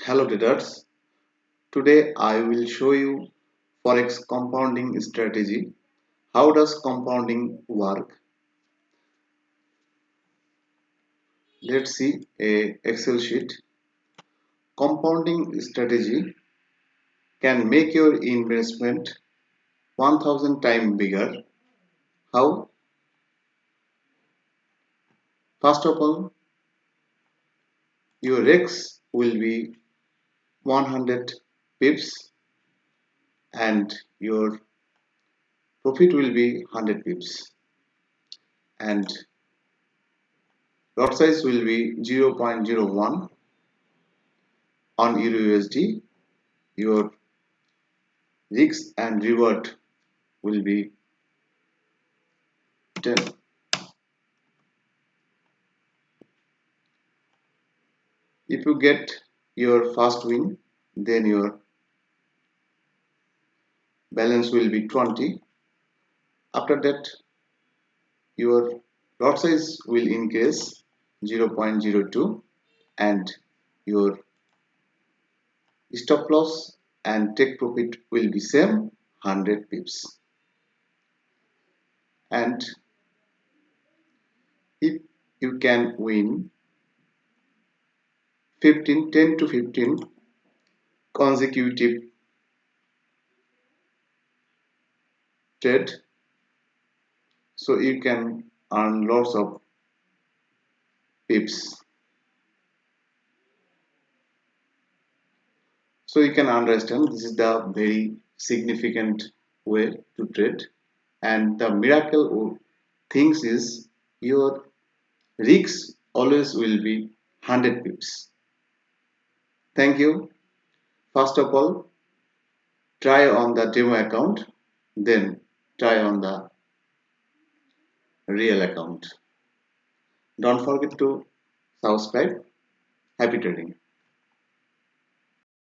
Hello traders, today I will show you Forex compounding strategy. How does compounding work? Let's see a Excel sheet. Compounding strategy can make your investment 1000 times bigger. How? First of all, your X will be 100 pips and your profit will be 100 pips and lot size will be 0.01 on Euro USD. Your risk and reward will be 10. If you get your first win, then your balance will be 20. After that, your lot size will increase 0.02 and your stop loss and take profit will be same 100 pips. And if you can win 10 to 15 consecutive trade, so you can earn lots of pips. So you can understand this is the very significant way to trade, and the miracle things is your risk always will be 100 pips. Thank you. First of all, try on the demo account, then try on the real account. Don't forget to subscribe. Happy trading.